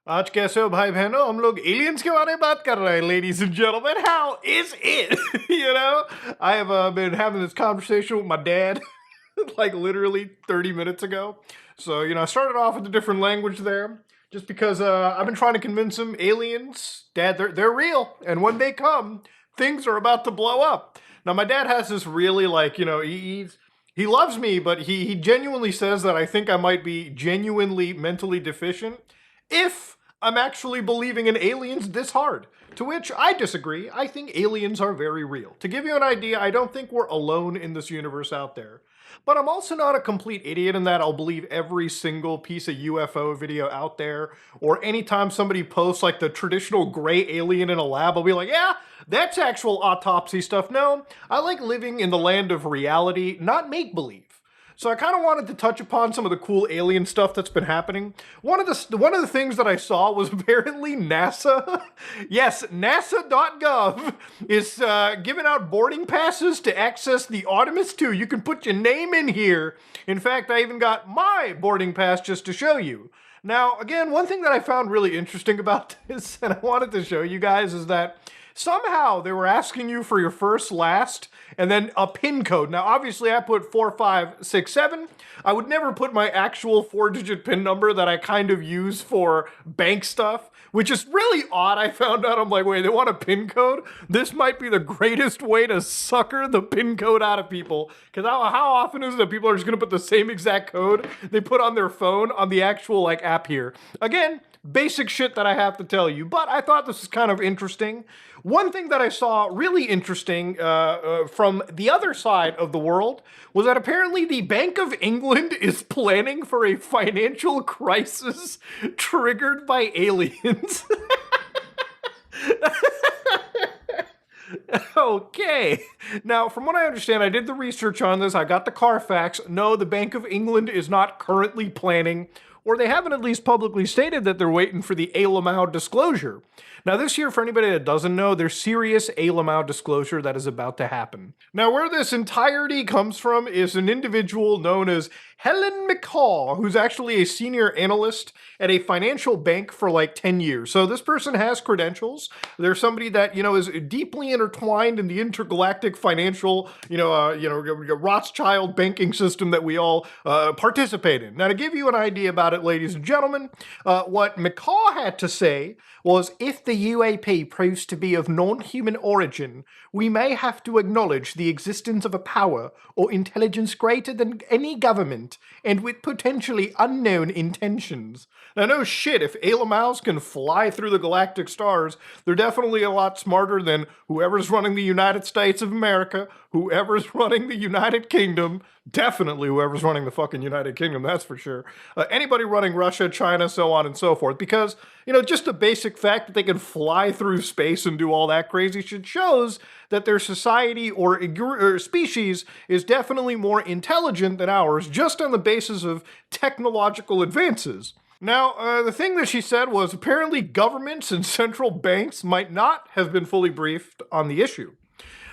आज कैसे हो भाई बहनों हम लोग aliens के बारे में बात कर रहे हैं ladies and gentlemen how is it you know I have been having this conversation with my dad like literally 30 minutes ago so I started off with a different language there just because I've been trying to convince him aliens dad they're real and when they come things are about to blow up. Now my dad has this really he loves me but he genuinely says that I think I might be genuinely mentally deficient if I'm actually believing in aliens this hard. To which I disagree. I think aliens are very real. To give you an idea, I don't think we're alone in this universe out there. But I'm also not a complete idiot in that I'll believe every single piece of UFO video out there, or anytime somebody posts like the traditional gray alien in a lab, I'll be like, yeah, that's actual autopsy stuff. No, I like living in the land of reality, not make-believe. So I kind of wanted to touch upon some of the cool alien stuff that's been happening. One of the things that I saw was apparently NASA. Yes, NASA.gov is giving out boarding passes to access the Artemis 2. You can put your name in here. In fact, I even got my boarding pass just to show you. Now, again, one thing that I found really interesting about this, and I wanted to show you guys, is that somehow they were asking you for your first, last, and then a PIN code. Now, obviously, I put 4567. I would never put my actual 4-digit PIN number that I kind of use for bank stuff, which is really odd. I found out, I'm like, wait, they want a PIN code? This might be the greatest way to sucker the PIN code out of people. Because how often is it that people are just going to put the same exact code they put on their phone on the actual app here? Again, basic shit that I have to tell you, but I thought this was kind of interesting. One thing that I saw really interesting from the other side of the world was that apparently the Bank of England is planning for a financial crisis triggered by aliens. Okay. Now, from what I understand, I did the research on this. I got the Carfax. No, the Bank of England is not currently planning, or they haven't at least publicly stated that they're waiting for the Alamau disclosure. Now, this year, for anybody that doesn't know, there's serious Alamau disclosure that is about to happen. Now, where this entirety comes from is an individual known as Helen McCaw, who's actually a senior analyst at a financial bank for like 10 years. So this person has credentials. They're somebody that, is deeply intertwined in the intergalactic financial, Rothschild banking system that we all participate in. Now, to give you an idea about it, ladies and gentlemen, what McCaw had to say was, if the UAP proves to be of non-human origin, we may have to acknowledge the existence of a power or intelligence greater than any government and with potentially unknown intentions. Now, no shit, if Alamaus can fly through the galactic stars, they're definitely a lot smarter than whoever's running the United States of America, whoever's running the United Kingdom, definitely whoever's running the fucking United Kingdom, that's for sure. Anybody running Russia, China, so on and so forth, because, just the basic fact that they can fly through space and do all that crazy shit shows that their society or species is definitely more intelligent than ours, just on the basis of technological advances. Now, the thing that she said was apparently governments and central banks might not have been fully briefed on the issue.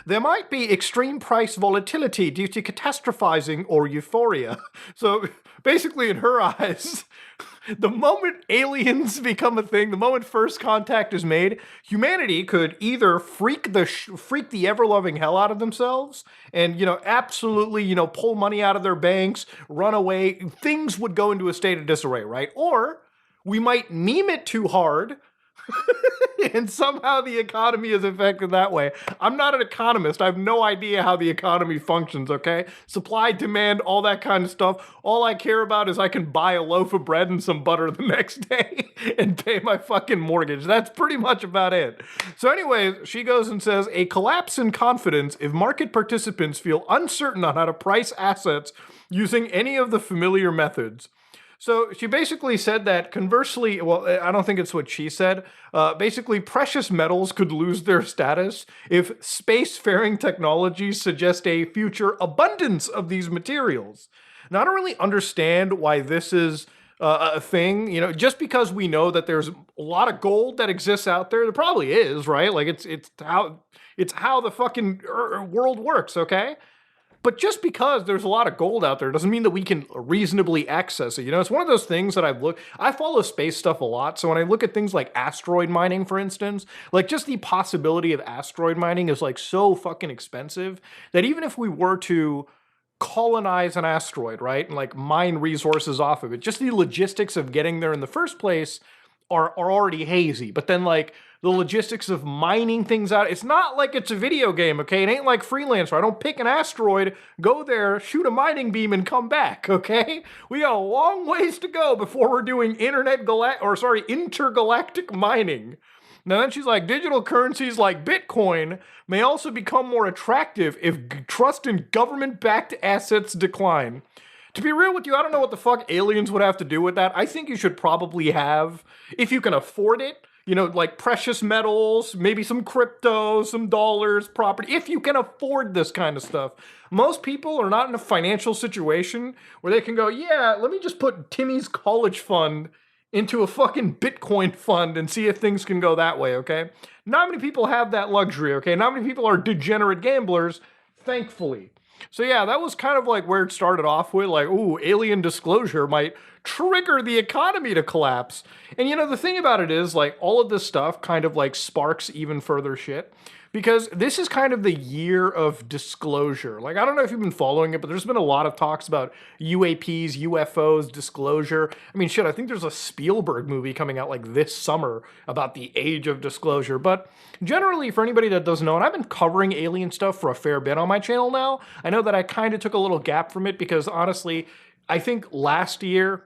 There might be extreme price volatility due to catastrophizing or euphoria. So basically, in her eyes, the moment aliens become a thing, the moment first contact is made, humanity could either freak the ever-loving hell out of themselves and, absolutely, pull money out of their banks, run away. Things would go into a state of disarray, right? Or we might meme it too hard and somehow the economy is affected that way. I'm not an economist. I have no idea how the economy functions, okay? Supply, demand, all that kind of stuff. All I care about is I can buy a loaf of bread and some butter the next day and pay my fucking mortgage. That's pretty much about it. So anyways, she goes and says, a collapse in confidence if market participants feel uncertain on how to price assets using any of the familiar methods. So she basically said that conversely, well, I don't think it's what she said, basically precious metals could lose their status if spacefaring technologies suggest a future abundance of these materials. Now, I don't really understand why this is a thing, just because we know that there's a lot of gold that exists out there, there probably is, right? Like it's how the fucking world works, okay? But just because there's a lot of gold out there doesn't mean that we can reasonably access it. You know, it's one of those things that I follow space stuff a lot. So when I look at things like asteroid mining, for instance, like just the possibility of asteroid mining is like so fucking expensive that even if we were to colonize an asteroid, right, and like mine resources off of it, just the logistics of getting there in the first place are already hazy. But then like the logistics of mining things out, it's not like it's a video game, okay? It ain't like Freelancer. I don't pick an asteroid, go there, shoot a mining beam, and come back, okay? We got a long ways to go before we're doing intergalactic mining. Now then she's like, digital currencies like Bitcoin may also become more attractive if trust in government-backed assets decline. To be real with you, I don't know what the fuck aliens would have to do with that. I think you should probably have, if you can afford it, you know, like precious metals, maybe some crypto, some dollars, property, if you can afford this kind of stuff. Most people are not in a financial situation where they can go, yeah, let me just put Timmy's college fund into a fucking Bitcoin fund and see if things can go that way, okay? Not many people have that luxury, okay? Not many people are degenerate gamblers, thankfully. So yeah, that was kind of like where it started off with, like, ooh, alien disclosure might trigger the economy to collapse. And you know, the thing about it is, like, all of this stuff kind of like sparks even further shit. Because this is kind of the year of disclosure. Like, I don't know if you've been following it, but there's been a lot of talks about UAPs, UFOs, disclosure. I mean, shit, I think there's a Spielberg movie coming out like this summer about the age of disclosure. But generally, for anybody that doesn't know, and I've been covering alien stuff for a fair bit on my channel now, I know that I kind of took a little gap from it because honestly, I think last year,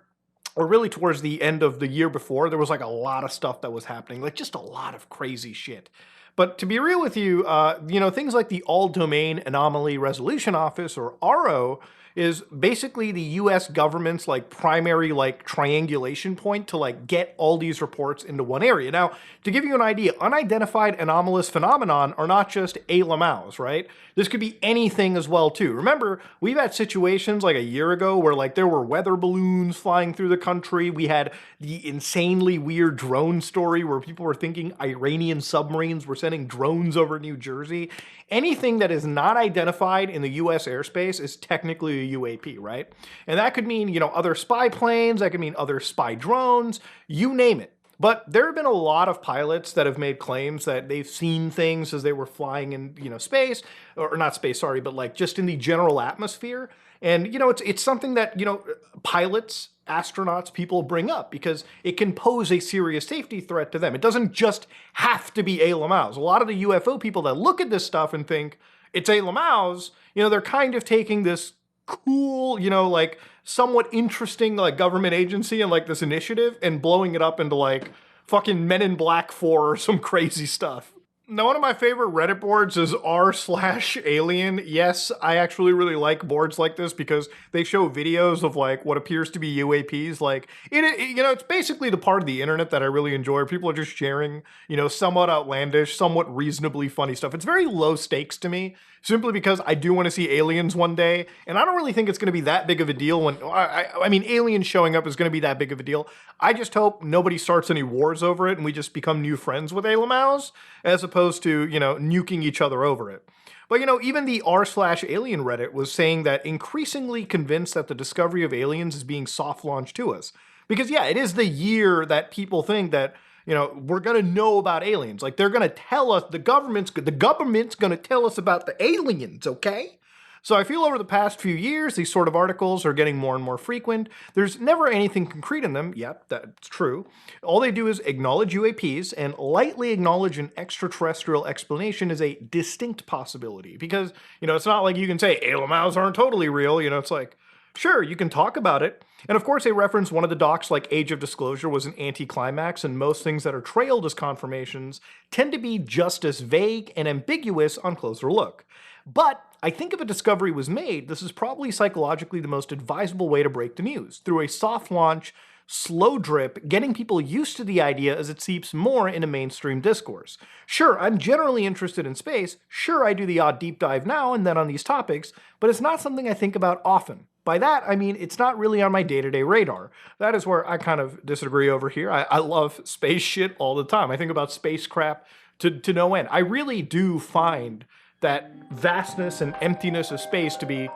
or really towards the end of the year before, there was like a lot of stuff that was happening, like just a lot of crazy shit. But to be real with you, you know, things like the All-Domain Anomaly Resolution Office, or ARO, is basically the US government's like primary like triangulation point to like get all these reports into one area. Now, to give you an idea, unidentified anomalous phenomenon are not just ALMAs, right? This could be anything as well too. Remember, we've had situations like a year ago where like there were weather balloons flying through the country. We had the insanely weird drone story where people were thinking Iranian submarines were sending drones over New Jersey. Anything that is not identified in the US airspace is technically a UAP, right? And that could mean, you know, other spy planes, that could mean other spy drones, you name it. But there have been a lot of pilots that have made claims that they've seen things as they were flying in, you know, space, or not space, sorry, but like just in the general atmosphere. And, you know, it's something that, you know, pilots, astronauts, people bring up because it can pose a serious safety threat to them. It doesn't just have to be ALMAs. A lot of the UFO people that look at this stuff and think it's ALMAs, you know, they're kind of taking this cool, you know, like somewhat interesting like government agency and like this initiative and blowing it up into like fucking Men in Black 4 or some crazy stuff. Now, one of my favorite Reddit boards is r/alien. Yes, I actually really like boards like this because they show videos of like what appears to be UAPs. Like, you know, it's basically the part of the internet that I really enjoy. People are just sharing, you know, somewhat outlandish, somewhat reasonably funny stuff. It's very low stakes to me, simply because I do want to see aliens one day, and I don't really think it's going to be that big of a deal when, I mean, aliens showing up is going to be that big of a deal. I just hope nobody starts any wars over it and we just become new friends with ALMAs, as opposed to, you know, nuking each other over it. But, you know, even the r/alien Reddit was saying that increasingly convinced that the discovery of aliens is being soft launched to us. Because, yeah, it is the year that people think that, you know, we're going to know about aliens. Like, they're going to tell us, the government's going to tell us about the aliens, okay? So I feel over the past few years, these sort of articles are getting more and more frequent. There's never anything concrete in them. Yep, that's true. All they do is acknowledge UAPs and lightly acknowledge an extraterrestrial explanation as a distinct possibility. Because, you know, it's not like you can say ALMAs aren't totally real. You know, it's like, sure, you can talk about it. And of course, they reference one of the docs like Age of Disclosure was an anticlimax, and most things that are trailed as confirmations tend to be just as vague and ambiguous on closer look. But I think if a discovery was made, this is probably psychologically the most advisable way to break the news, through a soft launch, slow drip, getting people used to the idea as it seeps more into mainstream discourse. Sure, I'm generally interested in space, sure I do the odd deep dive now and then on these topics, but it's not something I think about often. By that, I mean it's not really on my day-to-day radar. That is where I kind of disagree over here. I love space shit all the time. I think about space crap to no end. I really do find that vastness and emptiness of space to be.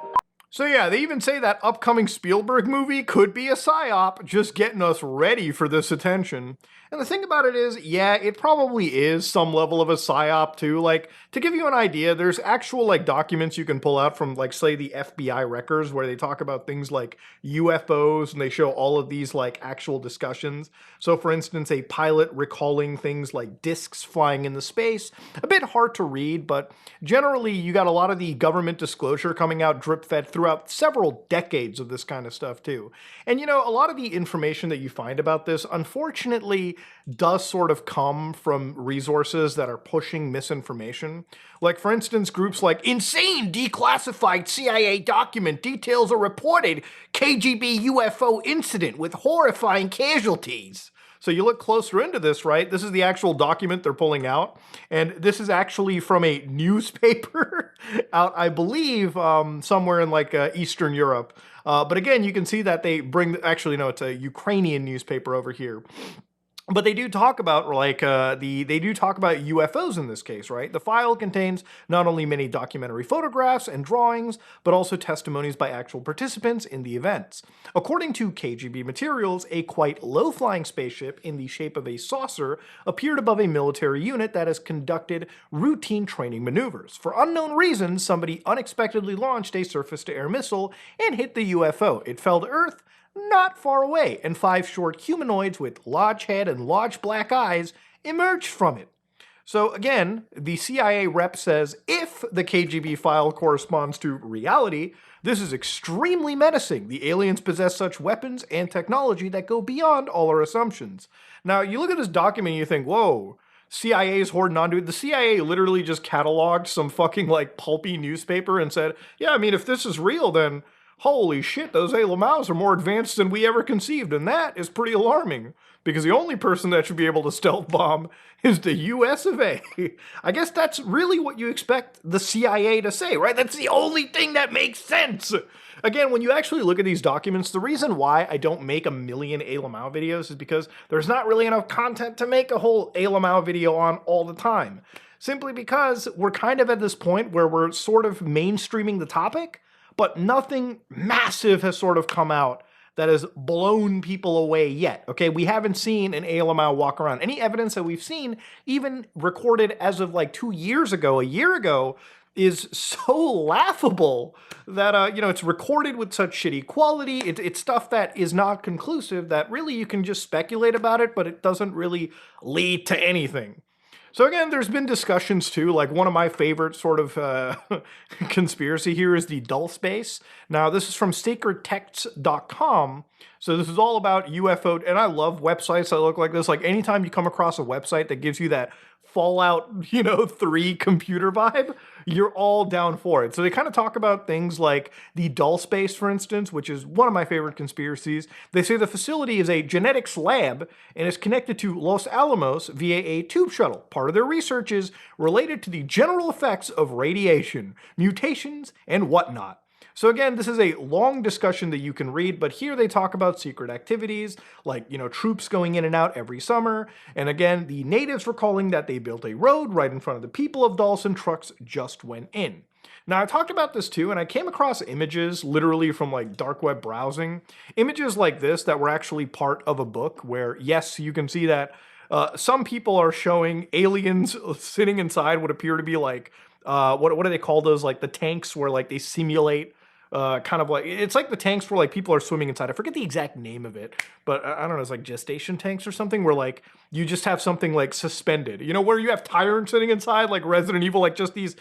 So yeah, they even say that upcoming Spielberg movie could be a psyop, just getting us ready for this attention. And the thing about it is, yeah, it probably is some level of a psyop too. Like, to give you an idea, there's actual like documents you can pull out from like, say, the FBI records where they talk about things like UFOs and they show all of these like actual discussions. So for instance, a pilot recalling things like discs flying in the space. A bit hard to read, but generally you got a lot of the government disclosure coming out drip-fed throughout several decades of this kind of stuff too. And you know, a lot of the information that you find about this, unfortunately, does sort of come from resources that are pushing misinformation. Like, for instance, groups like Insane Declassified CIA Document Details a Reported KGB UFO Incident with Horrifying Casualties. So you look closer into this, right? This is the actual document they're pulling out. And this is actually from a newspaper out, I believe, somewhere in like Eastern Europe. But again, you can see that they bring, actually, no, it's a Ukrainian newspaper over here. But they do talk about like they do talk about UFOs in this case, right? The file contains not only many documentary photographs and drawings, but also testimonies by actual participants in the events. According to KGB materials, a quite low-flying spaceship in the shape of a saucer appeared above a military unit that has conducted routine training maneuvers. For unknown reasons, somebody unexpectedly launched a surface-to-air missile and hit the UFO. It fell to Earth not far away, and 5 short humanoids with large head and large black eyes emerged from it. So again, the CIA rep says if the KGB file corresponds to reality, this is extremely menacing. The aliens possess such weapons and technology that go beyond all our assumptions. Now, you look at this document and you think, whoa, CIA's hoarding onto it. The CIA literally just cataloged some fucking like pulpy newspaper and said, yeah, I mean, if this is real, then holy shit, those Alamaus are more advanced than we ever conceived, and that is pretty alarming, because the only person that should be able to stealth bomb is the US of A. I guess that's really what you expect the CIA to say, right? That's the only thing that makes sense. Again, when you actually look at these documents, the reason why I don't make a million Alamau videos is because there's not really enough content to make a whole Alamau video on all the time. Simply because we're kind of at this point where we're sort of mainstreaming the topic, but nothing massive has sort of come out that has blown people away yet. Okay, we haven't seen an Alamau walk around. Any evidence that we've seen, even recorded as of like 2 years ago, a year ago, is so laughable that, you know, it's recorded with such shitty quality. It's stuff that is not conclusive, that really you can just speculate about it, but it doesn't really lead to anything. So again, there's been discussions too, like one of my favorite sort of conspiracy here is the Dulce base. Now, this is from sacredtexts.com. So this is all about UFO, and I love websites that look like this. Like anytime you come across a website that gives you that Fallout, 3 computer vibe, you're all down for it. So they kind of talk about things like the Dulce base, for instance, which is one of my favorite conspiracies. They say the facility is a genetics lab and is connected to Los Alamos via a tube shuttle. Part of their research is related to the general effects of radiation, mutations, and whatnot. So again, this is a long discussion that you can read, but here they talk about secret activities, like, troops going in and out every summer. And again, the natives recalling that they built a road right in front of the people of Dulce and trucks just went in. Now, I talked about this too, and I came across images literally from like dark web browsing. Images like this that were actually part of a book where, yes, you can see that some people are showing aliens sitting inside what appear to be like, what do they call those? Like the tanks where like they simulate kind of like, it's like the tanks where like people are swimming inside. I forget the exact name of it, but I don't know, it's like gestation tanks or something where like you just have something like suspended, where you have tyrants sitting inside like Resident Evil, like just these,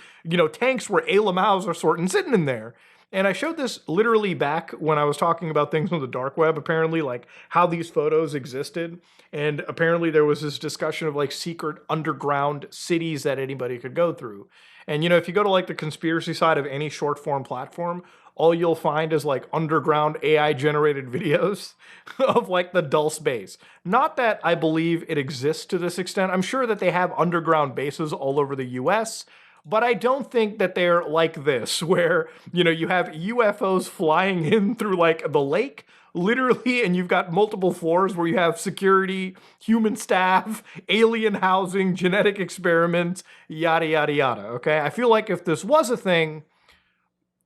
tanks where Alamaus are sitting in there. And I showed this literally back when I was talking about things on the dark web, apparently, like how these photos existed. And apparently there was this discussion of like secret underground cities that anybody could go through. And, if you go to like the conspiracy side of any short form platform, all you'll find is like underground AI generated videos of like the Dulce base. Not that I believe it exists to this extent. I'm sure that they have underground bases all over the US, But I don't think that they're like this, where, you have UFOs flying in through like the lake, literally, and you've got multiple floors where you have security, human staff, alien housing, genetic experiments, yada, yada, yada. Okay. I feel like if this was a thing,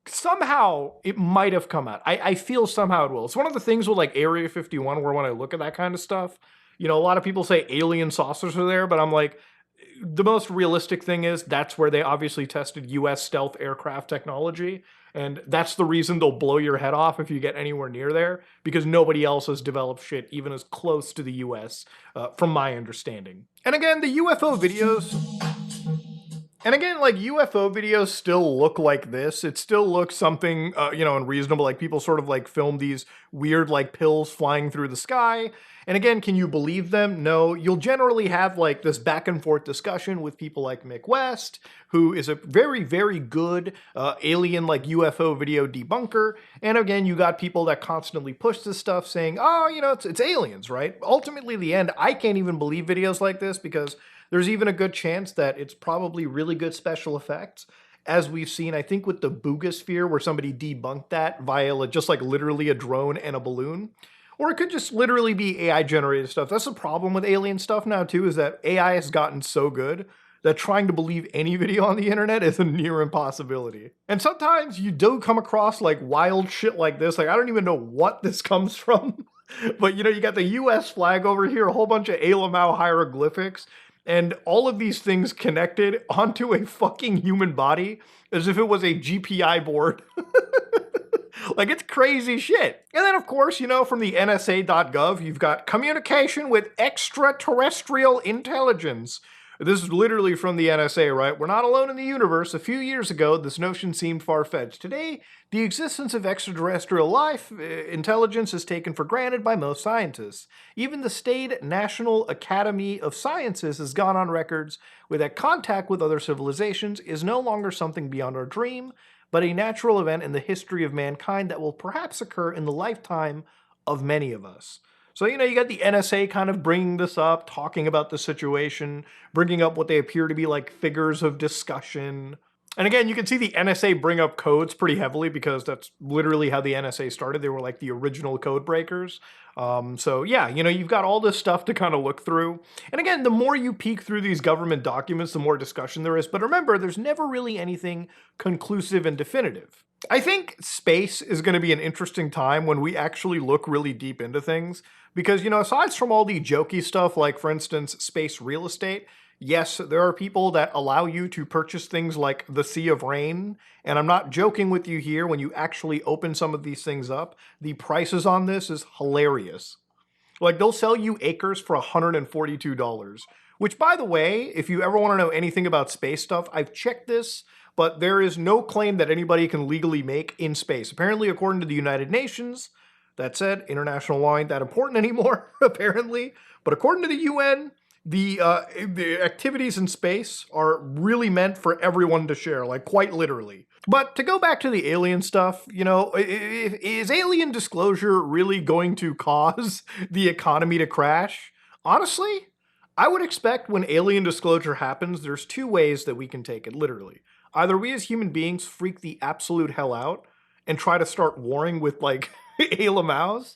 somehow it might have come out. I feel somehow it will. It's one of the things with like Area 51, where when I look at that kind of stuff, a lot of people say alien saucers are there, but I'm like, the most realistic thing is that's where they obviously tested US stealth aircraft technology. And that's the reason they'll blow your head off if you get anywhere near there, because nobody else has developed shit even as close to the US, from my understanding. And again, the UFO videos. And again, like, UFO videos still look like this. It still looks something, unreasonable. Like, people sort of like film these weird like pills flying through the sky. And again, can you believe them? No. You'll generally have like this back and forth discussion with people like Mick West, who is a very, very good alien like UFO video debunker. And again, you got people that constantly push this stuff saying, oh, it's aliens, right? Ultimately, the end, I can't even believe videos like this because there's even a good chance that it's probably really good special effects, as we've seen, I think, with the Boogosphere, where somebody debunked that via just like literally a drone and a balloon. Or it could just literally be AI-generated stuff. That's the problem with alien stuff now, too, is that AI has gotten so good that trying to believe any video on the internet is a near impossibility. And sometimes you do come across like wild shit like this. Like, I don't even know what this comes from. But, you got the US flag over here, a whole bunch of Alamau hieroglyphics, and all of these things connected onto a fucking human body as if it was a GPI board. Like, it's crazy shit. And then, of course, from the NSA.gov, you've got communication with extraterrestrial intelligence. This is literally from the NSA, right? We're not alone in the universe. A few years ago, this notion seemed far-fetched. Today, the existence of extraterrestrial life intelligence is taken for granted by most scientists. Even the State National Academy of Sciences has gone on records with that contact with other civilizations is no longer something beyond our dream, but a natural event in the history of mankind that will perhaps occur in the lifetime of many of us. So, you got the NSA kind of bringing this up, talking about the situation, bringing up what they appear to be like figures of discussion. And again, you can see the NSA bring up codes pretty heavily because that's literally how the NSA started. They were like the original code breakers. So yeah, you've got all this stuff to kind of look through. And again, the more you peek through these government documents, the more discussion there is. But remember, there's never really anything conclusive and definitive. I think space is going to be an interesting time when we actually look really deep into things. Because, aside from all the jokey stuff, like, for instance, space real estate, yes, there are people that allow you to purchase things like the Sea of Rain, and I'm not joking with you here. When you actually open some of these things up, the prices on this is hilarious. Like, they'll sell you acres for $142, which, by the way, if you ever want to know anything about space stuff, I've checked this, but there is no claim that anybody can legally make in space. Apparently, according to the United Nations, that said, international law ain't that important anymore, apparently. But according to the UN, the activities in space are really meant for everyone to share, like, quite literally. But to go back to the alien stuff, is alien disclosure really going to cause the economy to crash? Honestly, I would expect when alien disclosure happens, there's two ways that we can take it, literally. Either we as human beings freak the absolute hell out and try to start warring with, like, Alamaus,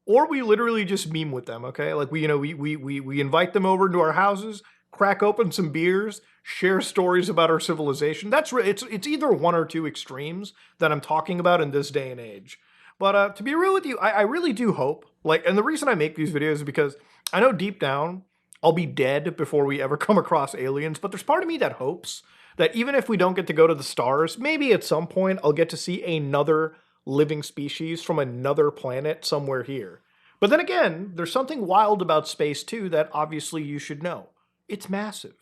or we literally just meme with them, okay? Like, we invite them over to our houses, crack open some beers, share stories about our civilization. It's either one or two extremes that I'm talking about in this day and age. But to be real with you, I really do hope, like, and the reason I make these videos is because I know deep down I'll be dead before we ever come across aliens, but there's part of me that hopes that even if we don't get to go to the stars, maybe at some point I'll get to see another living species from another planet somewhere here. But then again, there's something wild about space too that obviously you should know. It's massive.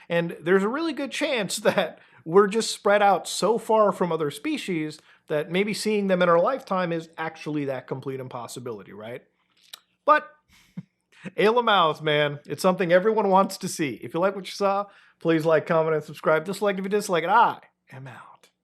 And there's a really good chance that we're just spread out so far from other species that maybe seeing them in our lifetime is actually that complete impossibility, right? But Alamaus, man, it's something everyone wants to see. If you like what you saw, please like, comment, and subscribe. Dislike if you dislike it. I am out.